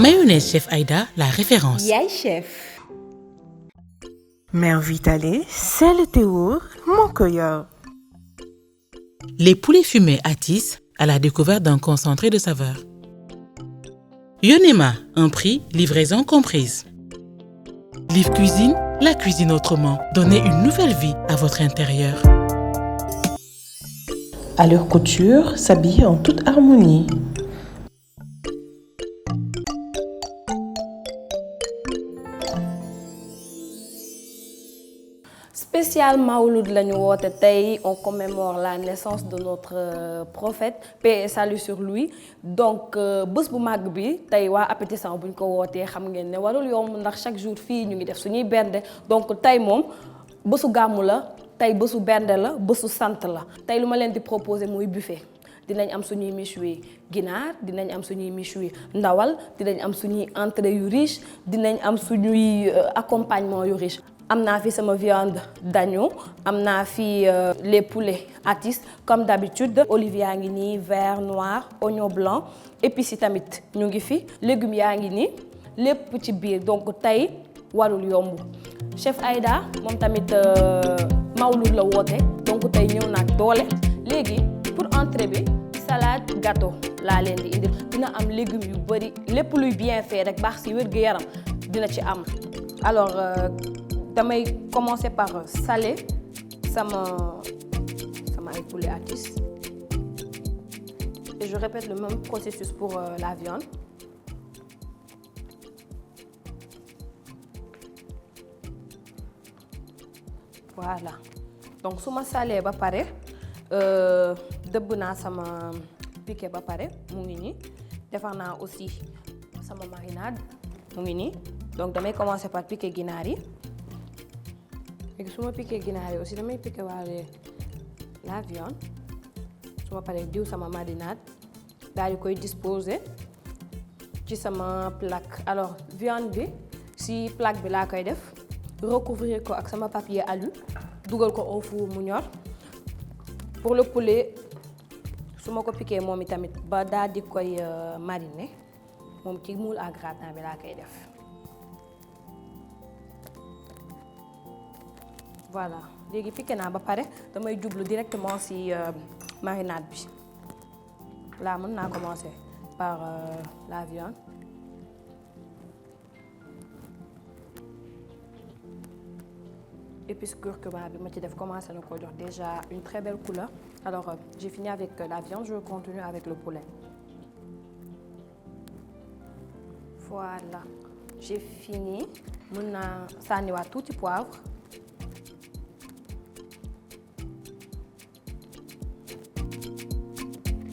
Mayonnaise Chef Aïda, la référence. Yaay chef. Mère Vitale, c'est le théour, mon cœur. Les poulets fumés Atis à la découverte d'un concentré de saveur. Yonema, un prix, livraison comprise. Live Cuisine, la cuisine autrement. Donnez une nouvelle vie à votre intérieur. À leur couture, s'habiller en toute harmonie. Spécial Mawlud lañu woote tey on commémore la naissance de notre prophète paix et salut sur lui donc bés bu màgg bi tey waa appétissant buñ ko wootee xam ngeen ne warul yomb ndax chaque jour fii ñu ngi def suñuy bernde donc tey moom bésu gàmmu la tey bésu bernde la bésu sant la tey lu ma leen di proposer mooy buffet dinañ am suñuy méchoui ginaar dinañ am suñuy méchoui ndawal dinañ am suñuy entrée yu riche dinañ am suñuy accompagnement yu riche. am naa fi sama viande d'agneau am naa fi les poulets Atis comme d'habitude olive yaa ngi nii vert noir oignon blanc épices yi tamit ñu ngi fi légumes yaa ngi nii lépp ci biir donc tey warul yomb chef Aïda moom tamit Mawlud la woote donc tey ñëw naag doole léegi pour entrée bi salade gâteau laa leen di indi dina am légumes yu bari lépp luy bien fait rek baax ci wér-gu-yaram dina ci am alors damay commencer par saler sama ay poulet Atis et je répète le même processus pour la viande. Voilà donc su ma salee ba pare dëbb naa sama piqué ba pare mu ngi nii defar naa aussi sama marinade mu ngi nii donc damay commencer par piqué ginaar yi. léegi su ma piqué ginaar yi aussi damay piqué waale la viande su ma paree diw sama marinade daal di koy disposer ci sama plaque alors viande bi si plaque bi laa koy def recouvrir ko ak sama papier alu dugal ko au four mu ñor pour le poulet su ma ko piqué moom itamit ba daal di koy mariner moom ci moule à gratin bi laa koy def. voilà léegi piqué naa ba pare damay jublu directement ci marinade bi là mën naa commencer par la viande épice curcuma bi ma ci def commencé na ko jox déjà une très belle couleur alors j'ai fini avec la viande je continue avec le poulet voilà j'ai fini mën naa sànniwaat tuuti poivre.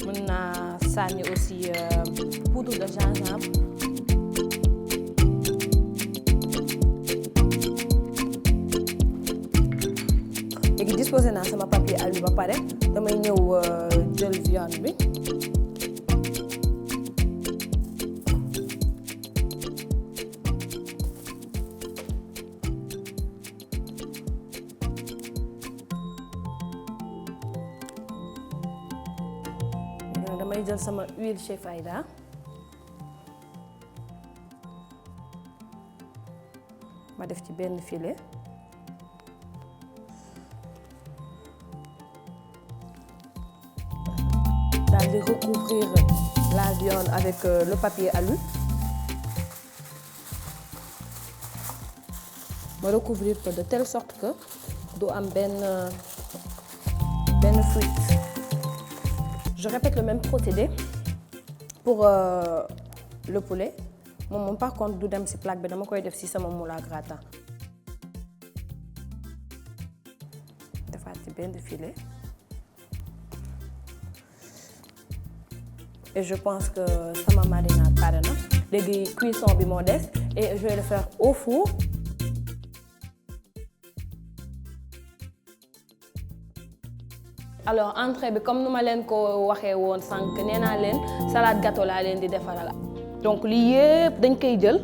mën naa sànni aussi poudre de gingembre léegi disposé naa sama papier alu ba pare damay ñëw jël viande bi damay jël sama huile chef Aïda ma def ci benn filet daal di recouvrir la viande avec le papier alu ma recouvrir ko de telle sorte que du am benn fuite. Je répète le même procédé pour le poulet moom par contre du dem ci plaque bi dama koy def ci sama moule à gratin defaat ci benn filet et je pense que sama marinade pare na léegi cuisson bi moo des et je vais le faire au four. alors entrée bi comme nu ma leen ko waxee woon sànq nee naa leen salade gâteau laa leen di defaral donc lii yëpp dañ koy jël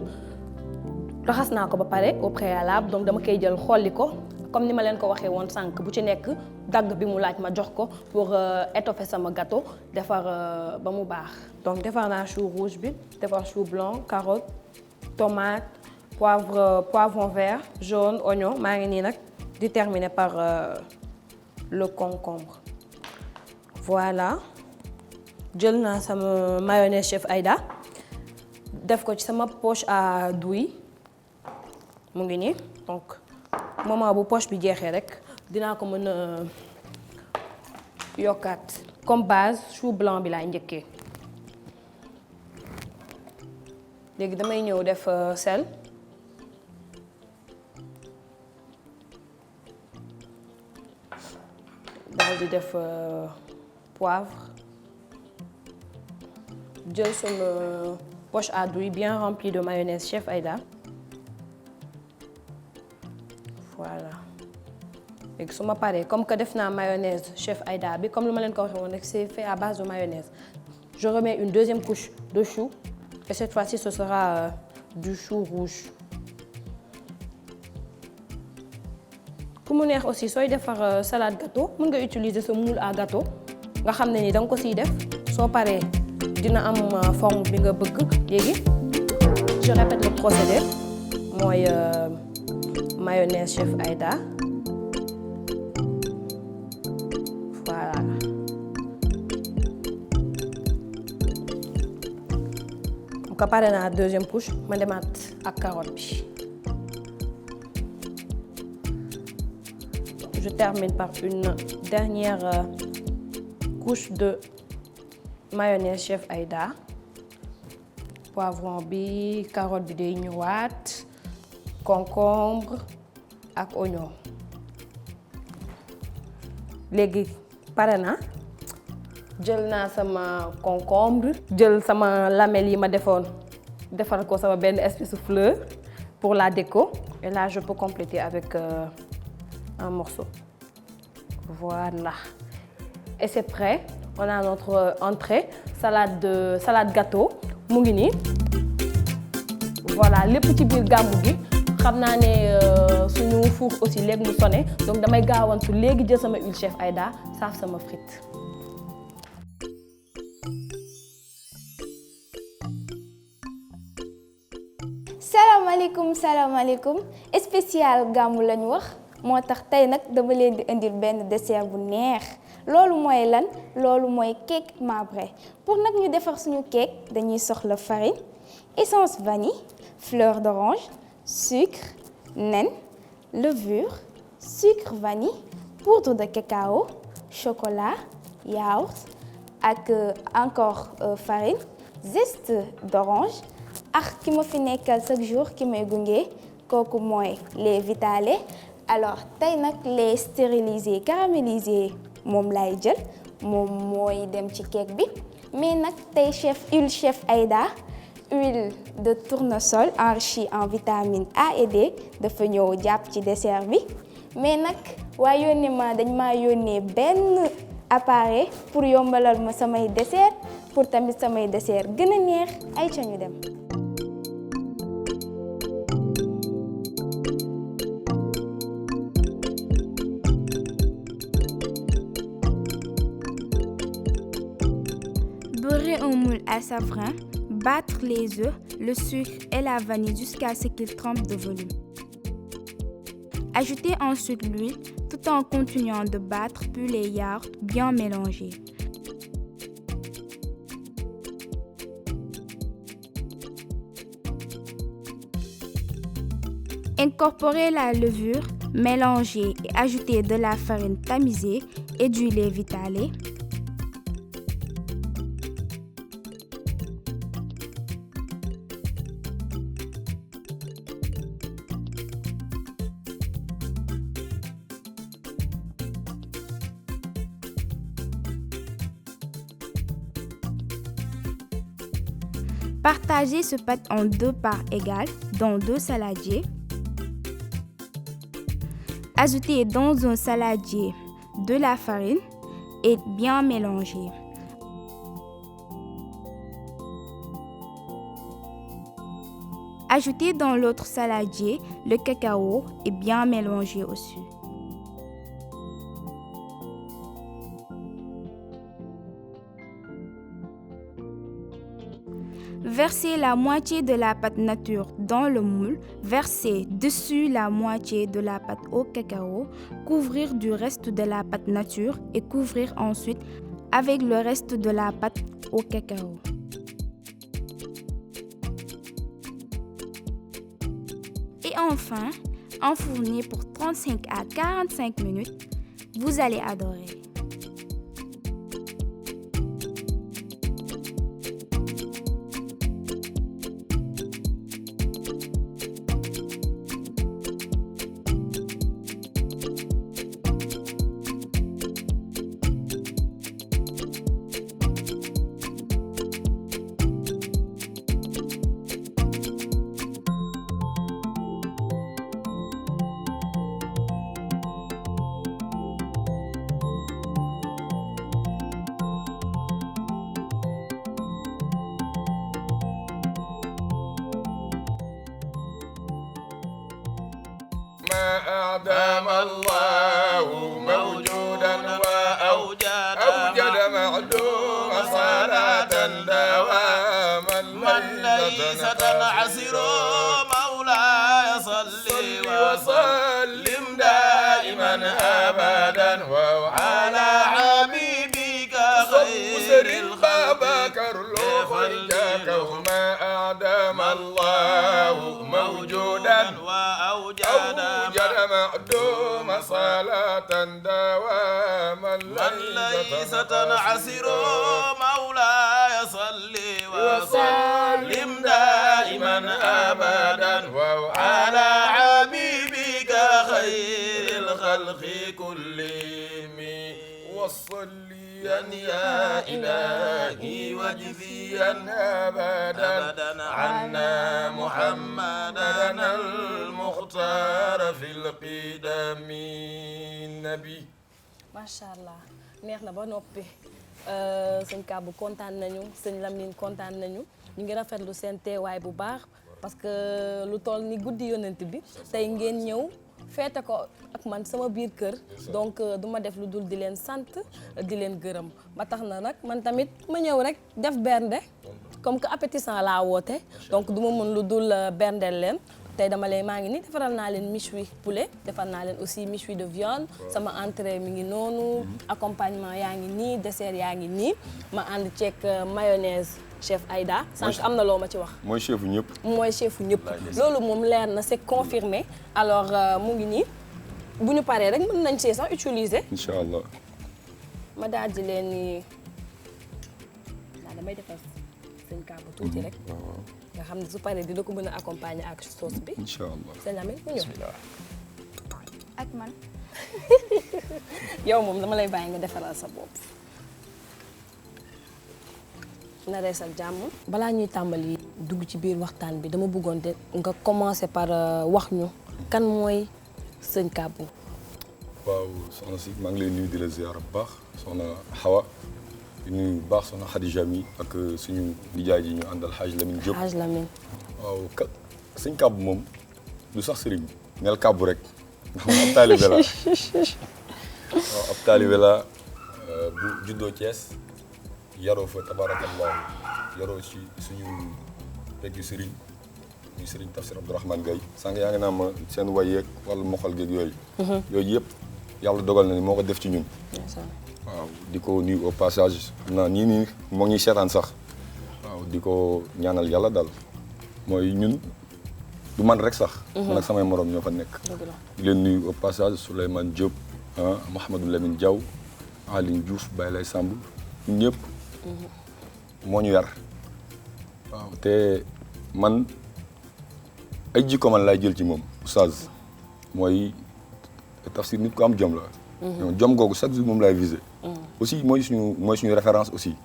raxas naa ko ba pare au préalable donc dama koy jël xolli ko comme ni ma leen ko waxee woon sànq bu ci nekk dagg bi mu laaj ma jox ko pour étoffer sama gâteau defar ba mu baax. donc defar naa chou rouge bi defar chou blanc carotte tomate poivron vert jaune oignon maa ngi nii nag di terminer par le concombre. voilà jël naa sama mayonnaise chef Aïda def ko ci sama poche à douille mu ngi nii donc moment bu poche bi jeexee rek dinaa ko mën a yokkaat comme base chou blanc bi laay njëkkee. léegi damay ñëw def sel daal di def poivre jël sama poche à douille bien remplie de mayonnaise chef Aïda. voilà léegi su ma paree comme que def naa mayonnaise chef Aïda bi comme lu ma leen ko waxee woon rek c'est fait à base de mayonnaise je remets une deuxième couche de chou et cette fois-ci ce sera du chou rouge. ku mu neex aussi sooy defar salade gâteau mën nga utiliser sa moule à gâteau nga xam ne ni da nga ko siy def soo paree dina am forme bi nga bëgg. léegi je répète le procédé mooy mayonnaise chef Aïda voilà bu ko pare naa deuxième couche ma demaat ak carotte bi. je termine par une dernière couche de mayonnaise chef Aïda poivron bi carotte bi day ñëwaat concombre ak oignon. léegi pare na jël naa sama concombre jël sama lamelle yi ma defoon defar ko sama benn espèce de fleur pour la déco et là je peux compléter avec un morceau. voilà et c'est prêt. on a notre entrée salade gâteau mu ngi nii. voilà lépp ci biir gàmmu gi xam naa ne suñu four aussi léegi mu sonné donc damay gaawantu léegi jël sama huile chef Aïda saaf sama frite. salaamaaleykum spécial gàmmu lañu wax moo tax tey nag dama leen di indil benn dessert bu neex. loolu mooy lan loolu mooy cake marbré pour nag ñu defar suñu cake dañuy soxla farine essence vanille fleur d'orange sucre nen levure sucre vanille poudre de cacao chocolat yaourt ak encore farine zeste d'orange ak ki ma fi nekkal chaque jour ki may gunge kooku mooy lait Vitale. alors tey nag lait stérilisé caramélisé moom laay jël moom mooy dem ci cake bi mais nag tey huile chef Aïda huile de tournesol enrichie en vitamine A et D dafa ñëw jàpp ci dessert bi mais nag waa yónnee ma dañ maa yónnee benn appareil pour yombalal ma samay dessert pour tamit samay dessert gën a neex ay ca ñu dem. Beurrer un moule à safran, battre les œufs, le sucre et la vanille jusqu'à ce qu'ils trempent de volume. Ajoutez ensuite l'huile tout en continuant de battre puis les yaourts bien mélangés. Incorporez la levure, mélangez et ajoutez de la farine tamisée et du lait Vitale. Partagez ce pâte en 2 parts égales dans 2 saladiers. Ajoutez dans un saladier de la farine et bien mélanger. Ajoutez dans l'autre saladier le cacao et bien mélanger aussi. Versez la moitié de la pâte nature dans le moule, verser dessus la moitié de la pâte au cacao, couvrir du reste de la pâte nature et couvrir ensuite avec le reste de la pâte au cacao. Et enfin, enfourner pour 35 à 45 minutes. Vous allez adorer. أعدم الله موجودا وأوجد معدوم صلاة دواما ليس تنعسر مولاي صل وسلم دائما أبدا وعلى حبيبك خير الخلق كرلو خلقك وما أعدم الله موجودا وأوجد معدوم صلاة دواما ليس تنعسر مولاي صل وسلم دائما أبدا وعلى حبيبك خير الخلق كلهم وصليا يا إلهي واجزيا أبدا عنا محمدا المختار في القدم النبي. macha allah neex na ba noppi sëñ Kabou kontaan nañu sëñ Lamine kontaan nañu ñu ngi rafetlu seen teewaay bu baax parce que lu toll ni guddi yonent bi tey ngeen ñëw feete ko ak man sama biir kër donc duma def lu dul di leen sant di leen gërëm ba tax na nag man tamit ma ñëw rek def bernde comme que appétissant laa woote donc duma mën lu dul berndeel leen tey dama leen maa ngi nii defaral naa leen méchoui poulet defal naa leen aussi méchoui de viande sama entrée mi ngi noonu accompagnement yaa ngi nii dessert yaa ngi nii ma ànd ceeg mayonnaise chef Aïda sànq am na loo ma ci wax. mooy chefu ñëpp. mooy chefu ñëpp loolu moom leer na c'est confirmé alors mu ngi nii bu ñu paree rek mën nañ see sax utiliser. incha allah. ma daal di leen ni waaw damay defar sëñ Kabou tuuti rek. nga xam ne su paree dina ko mën a accompagner ak sauce bi. incha allah sëñ Lamine mu ñëw. ak man. yow moom dama lay bàyyi nga defaral sa bopp. na reesal jàmm. balaa ñuy tàmbali dugg ci biir waxtaan bi dama bëggoon de nga commencer par wax ñu kan mooy sëñ Kabou. waaw soxna si maa ngi lay nuyu di la ziar bu baax soxna Hawa di nuyu bu baax soxna Khadija mi ak suñu nijaay ji ñu àndal Hadj Lamine Diop. Hadj Lamine. waaw sëñ Kabou moom du sax sëriñ neel Kabou rek ndax man ab taalibe la waaw ab taalibe la bu juddoo Thiès yaroo fa tabarakallah yaroo ci suñu peggu sëriñ muy sëriñ Tafsir Abdourahmane Gaye sànq yaa ngi naa ma seen way yeeg wala moxal geeg yooyu yooyu yëpp yàlla dogal na ni moo ko def ci ñun waaw di ko nuyu au passage xam naa nii moo ngi seetaan sax waaw di ko ñaanal yàlla daal mooy ñun du man rek sax man ak samay morom ñoo fa nekk di leen nuyu au passage Souleymane Diop Mouhamadou Lamine Diaw Aline Diouf Baye Lay Samb ñun ñëpp moo ñu yar waaw te man ay jikko man laay jël ci moom oustaz mooy Tafsir nit ko am jom la jom googu chaque jour moom laay visé aussi mooy suñu référence aussi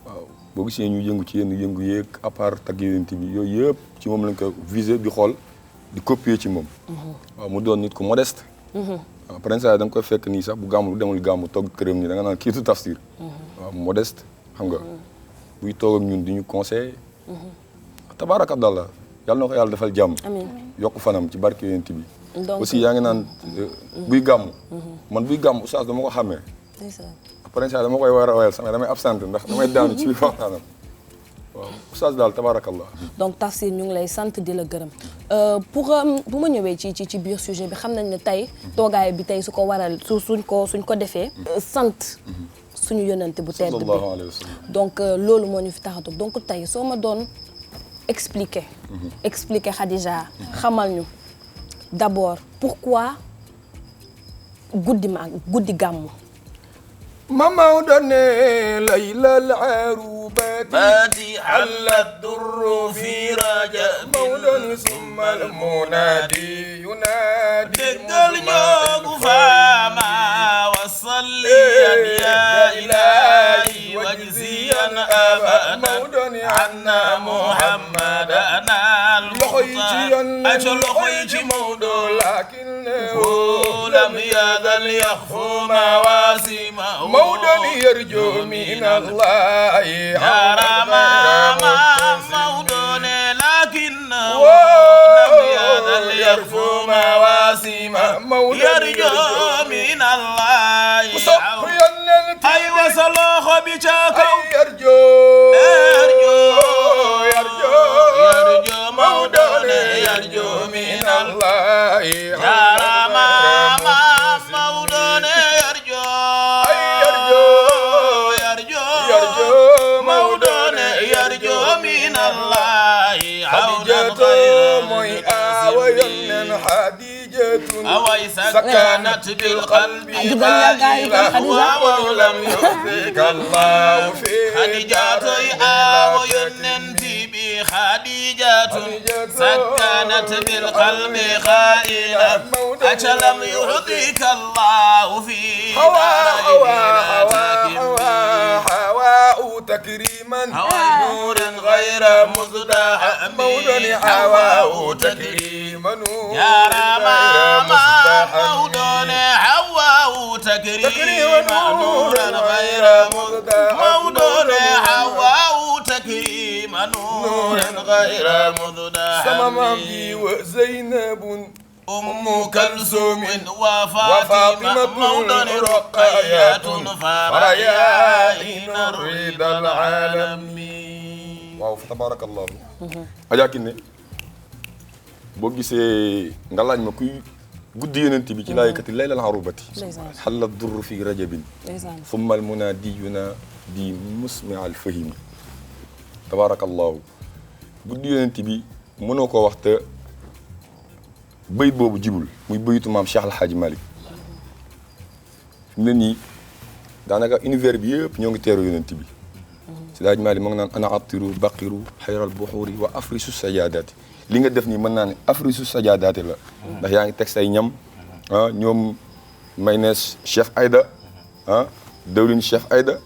waaw boo gisee ñu yëngu ci yenn yëngu yeeg à part tag yonent bi yooyu yëpp ci moom lañ ko visé di xool di copier ci moom waaw mu doon nit ko modeste waaw prince da nga koy fekk nii sax bu gàmmu demul gàmmu toog këram nii da nga naan kiitu Tafsir waaw modeste xam nga buy toog ak ñun di ñu conseil tabaarakallaa yàlla na ko yàlla defal jàmm yokk fanam ci barke yonent bi aussi yaa ngi naan buy gàmmu man buy gàmmu oustaz dama ko xàmmee prince dama koy war a wayal sax damay absent ndax damay daanu ci biir waxtaanam waaw oustaz daal tabaarakallah. donc Tafsir ñu ngi lay sant di la gërëm pour bu ma ñëwee ci biir sujet bi xam nañ ne tey toogaay bi tey su ko waral suñ ko defee sant suñu yonent bu tedd bi sallallahu alayhi wa sallam. donc loolu moo ñu fi tax a toog donc tey soo ma doon expliquer Khadija xamal ñu d'abord pourquoi guddi gàmmu. Maodo ne laylal arubati hallat durru fi rajab Maodo ni summal munadi yunadi déggal ñoogu faama wa salliyan ya ilahi wajziyan abadan anna muhammadan loxo yi ci Maodo lakinnahu lam yazal yaxfu mawasima Maodo yarju min Allah ya rama Maodo ne lakinnahu lam yazal yaxfu mawasima yarju min Allah ay wasalo xobi ca kaw yarju Maodo ne yarju min Allah ya rama Maodo ne yarju Maodo ne yarju min Allah Xadijatu mooy aawa yonnen Xadijatu away sakanat bil qalbi wa lam yuhdika Allah fi Xadijatu aawa yonnen bi Xadijatu sakanat bil qalbi qaila achalam yuhdika Allah fi تكريما نور غير مزدحم مولى حواء تكريما يا رما مولى حواء تكريما نورا غير مولى حواء تكريما نورا غير مزدحم سمامي وزينب أم كلثوم وفاطمة مولى رقية فريائن الرضا العالمين waaw fa tabarakallahu Adja Kiné boo gisee nga laaj ma kuy guddi yonent bi ci laa yëkkati laylal arubati xalla durru fi rajabin summa al munadiyuna di musmi al fahimi tabarakallahu guddi yonent bi mënoo koo wax te bayit boobu jibul muy bayitu maam Cheikh El Hadj Malick fi mu ne nii daanaka univers bi yëpp ñoo ngi teeru yonent bi si Hadj Malick moo ngi naan ana atiru baqiru xayral buxuuri wa afrisu sajadaati li nga def nii mën naa ne afrisu sajadaati la ndax yaa ngi teg say ñam ñoom mayonnaise Chef Aïda dawlin Chef Aïda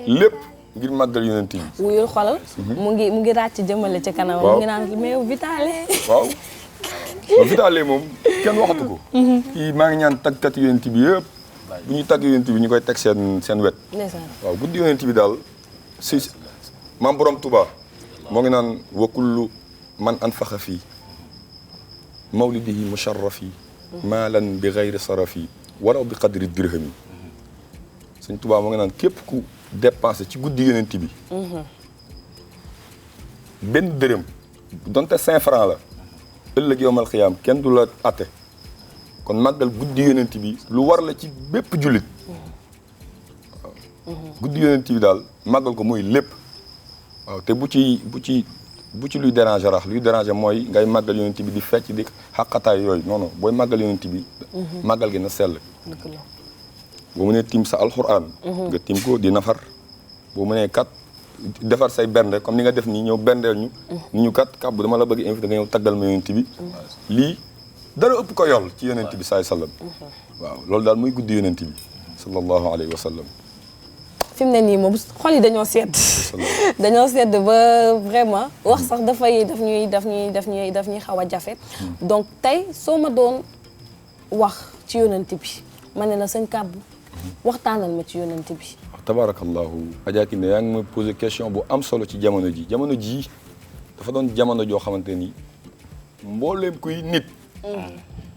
lépp ngir màggal yonent bi wuyul xolal mu ngi ràcc jëmale ci kanam mu ngi naan mais vitale waaw vitale moom kenn waxatu ko kii maa ngi ñaan tagkat yonent bi yëpp bu ñuy tagg yonent bi ñu koy teg seen wet waaw guddi yonent bi daal si maam borom Touba moo ngi naan wa kullu man anfaxa fii mawlidihi musharrafi maalan bi gayri sarafi walaw bi qadri dirhami sëñ Touba moo ngi naan képp ku dépensé ci guddi yonent bi benn dërëm donte 5 francs la ëllëg yowmal xiyaam kenn du la atte kon màggal guddi yonent bi lu war la ci bépp jullit waaw guddi yonent bi daal màggal ko mooy lépp waaw te bu ci luy déranger rax luy déranger mooy ngay màggal yonent bi di fecc di xaqataay yooyu non non booy màggal yonent bi màggal gi na sell boo mënee tiim sa alxuraan nga tiim ko di nafar boo mënee kat defar say bernde comme ni nga def nii ñëw berndeel ñu ni ñu kat kàbb dama la bëgg invité nga ñëw taggal ma yonent bi lii dara ëpp ko yool ci yonent bi saay sallam waaw loolu daal muy guddi yonent bi sallallahu alayhi wa sallam fi mu ne nii moom xol yi dañoo sedd ba vraiment wax sax daf ñuy xaw a jafe donc tey soo ma doon wax ci yonent bi ma ne la sëñ kàbb waxtaanal ma ci yonent bi tabarakallahu Adja Kiné yaa ngi ma posé question bu am solo ci jamono ji dafa doon jamono joo xamante ni mbooleem kuy nit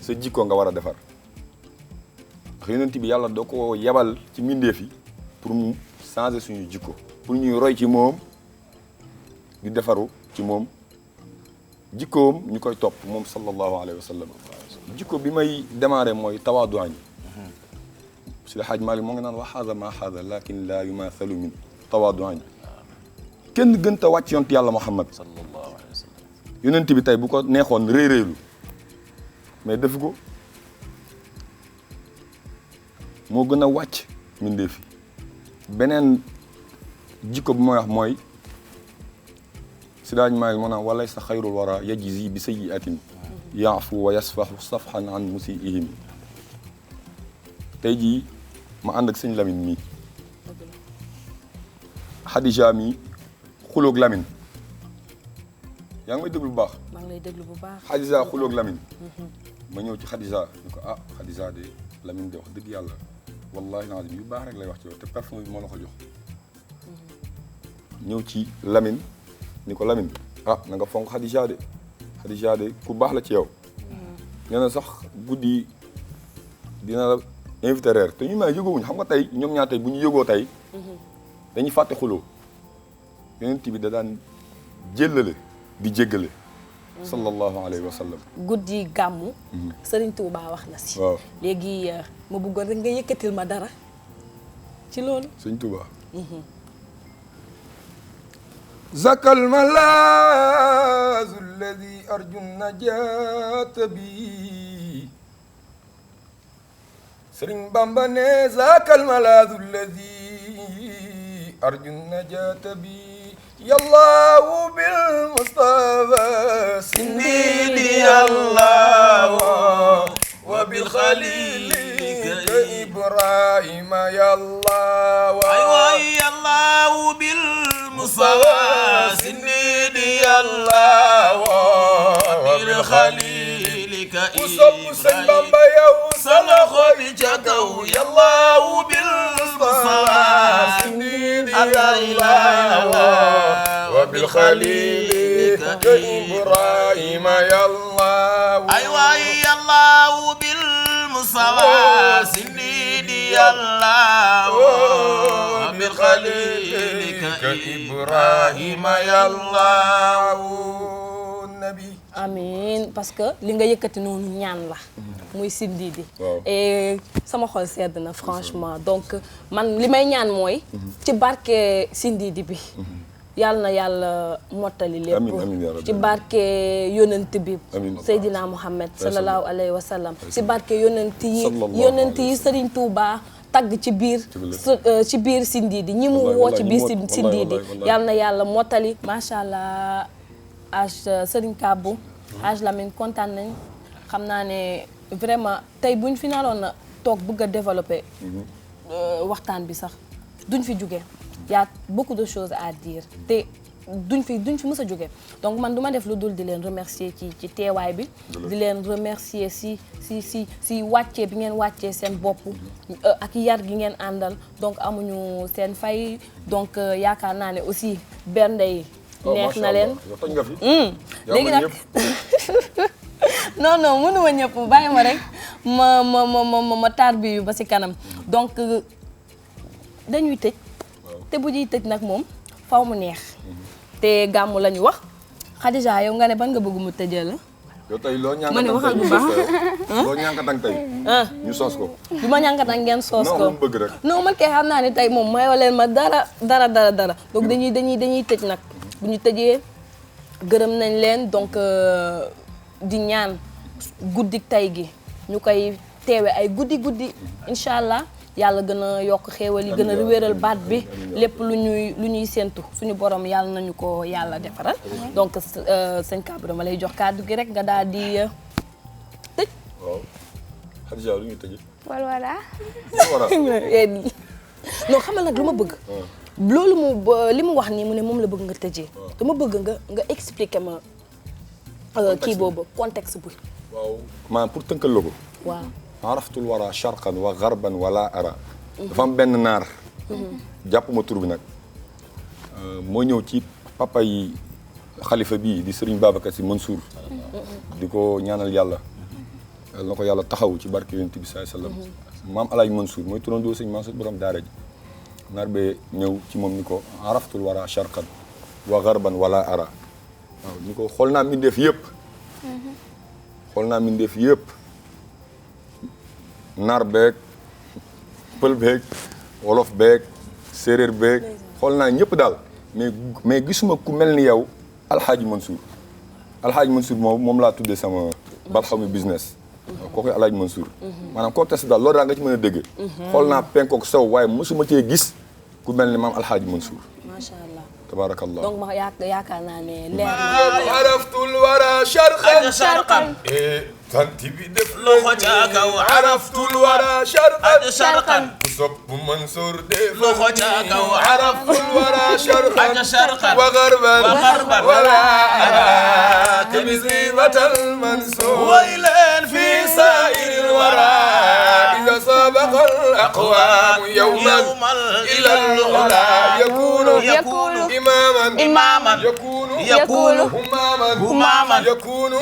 sa jikko nga war a defar ndax yonent bi yàlla doo ko yebal ci mbindeef yi pour mu changer suñu jikko pour ñuy roy ci moom di defaru ci moom jikkoom ñu koy topp moom sallallahu alayhi wa sallam jikko bi may démarrer mooy tawaaduwaañ si la xaaj Maalik moo ngi naan wa haada ma haada lakin la yumathalu min tawaaduwaañ kenn gën ta wàcc yonent yàlla Muhammad sallallahu alayhi wa sallam yonent bi tey bu ko neexoon réeréelu mais defu ko moo gën a wàcc mbindeef yi beneen jikko bi mooy wax mooy si daaj Maalik moo naan walay sa xayrul wara yajzi bi sayyi'atin yaafu wa yasfahu safhan an musiihim tey jii ma ànd ak sëñ Lamine mii Xadija mii xuloog Lamine yaa ngi may déglu bu baax. maa ngi lay déglu bu baax. Xadija xuloog Lamine. ma ñëw ci Xadija ñu ko ah Xadija de Lamine de wax dëgg yàlla wallahi lazim yu baax rek lay wax ci yow te parfum bi moo la ko jox. ñëw ci Lamine ni ko Lamine ah na nga fonk Xadija de ku baax la ci yow. nee na sax guddi dina la invité reer te ñu may yëgoowuñu xam nga tey ñoom ñaar tey bu ñu yëgoo tey. dañuy fàtte xuloo yonent bi da daan jëllale di jéggale. sallallahu alayhi wa sallam. guddi gàmmu. Serigne Touba wax na si. waaw léegi ma bëggoon rek nga yëkkatil ma dara ci loolu. Serigne Touba. zakal malaazu alladi arju najaata bi Serigne Bamba ne zakal malaazu alladi arju najaata bi yallahu bil mustafa سندي الله وبالخليل إبراهيم يالله أيوة الله بالمصطفى سندي الله وبالخليل وصب سلم يو صلخ بجكو يالله بالمصطفى سندي الله وبالخليل كإبراهيم يا الله أيوة يا الله بالمصطفى سندي الله وبالخليل كإبراهيم يا الله النبي amiin parce que li nga yëkkati noonu ñaan la muy Sindidi et sama xol sedd na franchement donc man li may ñaan mooy ci barke Sindidi bi yàlla na yàlla mottali lépp ci barke yonent bi Seydina Muhammad sallallahu alayhi wa sallam ci barke yonent yi Serigne Touba tagg ci biir Sindidi ñi mu woo ci biir Sindidi yàlla na yàlla mottali macha allah Serigne Kabou Haj Lamine kontaan nañ xam naa ne vraiment tey buñ fi naroon na toog bëgg a développer waxtaan bi sax duñ fi jóge y a beaucoup de choses à dire te duñ fi mës a jóge donc man du ma def lu dul di leen remercier ci teewaay bi di leen remercier si wàccee bi ngeen wàccee seen bopp ak yar gi ngeen àndal donc amuñu seen fay donc yaakaar naa ne aussi bernde yi neex na leen léegi nag non mënuma ñëpp bàyyi ma rek ma taar bi ba ci kanam donc dañuy tëj te bu ñuy tëj nag moom faw mu neex te gàmmu la ñu wax Khadija yow nga ne ban nga bëgg mu tëjee la yow tey loo ñànk ma ne waxal bu baax loo ñànkatang tey ñu soos ko du ma ñànkatang ngeen soos ko non bëgg rek non man kay xam naa ne tey moom mayoo leen ma dara donc dañuy tëj nag bu ñu tëjee gërëm nañ leen donc di ñaan guddik tey gi ñu koy teewe ay guddi incha allah yàlla gën a yokk xéewal yi gën a wéral baat bi lépp lu ñuy séentu suñu borom yàlla nañu ko yàlla defaral donc sëñ Kabou dama lay jox kàddu gi rek nga daal di tëj. waaw Khadija lu ñuy tëjee. voilà. non xamal nag lu ma bëgg. loolu li mu wax nii mu ne moom la bëgg nga tëjee. dama bëgg nga expliquer ma kii boobu contexte bi. waaw maanaam pour tënkal la ko. waaw. araftul wara sharqan wa gharban wala ara. dafa am benn naar. jàpp ma tur bi nag. moo ñëw ci papa yi xalifa bii di Serigne Babacar Sy Mansour. di ko ñaanal yàlla. yàlla na ko yàlla taxaw ci barke yonent bi sallallahu alayhi wasallam. maam Alaaji Mansour mooy turandoo sëñ Mansour borom daara ji. naar bee ñëw ci moom ni ko araftul wara sharqan wa gharban wala ara waaw ni ko xool naa mbindeef yëpp xool naa mbindeef yëpp naar beeg pël beeg wolof beeg séeréer beeg xool naa ñëpp daal mais gisuma ku mel ni yow Alxaaji Mansour moom laa tuddee sama Barhami business kooku Alxaaji Mansour maanaam koo test daal loolu daal nga ci mën a dégg xool naa penkook sow waaye mosuma cee gis ku mel ni maam Alxaaji Mansour macha allah tabarakallah donc ma yaakaar naa ne leer na araftul wara sharqan tanti bi def loxo ca kaw araftul wara sharqan ku sopp Mansour def loxo ca kaw araftul wara sharqan wa gharban wala kamisribatal Mansour waylan fi سائر الورى إذا سابق الأقوام يوما إلى العلا يكون إماما يكون هماما يكون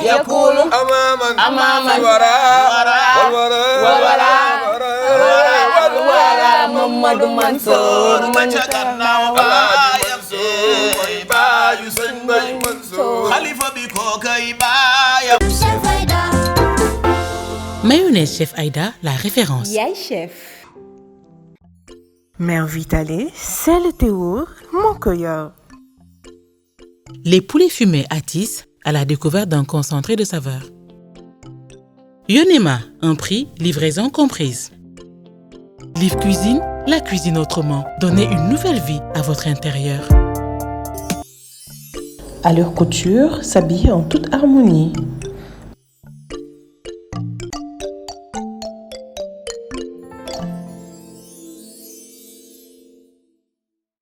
أماما والورى محمد منصور خليفة بكو كيبايا Mayonnaise Chef Aïda, la référence. Yaay chef. Mère Vitale, c'est le théour, mon cœur. Les poulets fumés attissent à la découverte d'un concentré de saveur. Yonema, un prix, livraison comprise. Liv Cuisine, la cuisine autrement. Donnez une nouvelle vie à votre intérieur. Allure Couture s'habille en toute harmonie.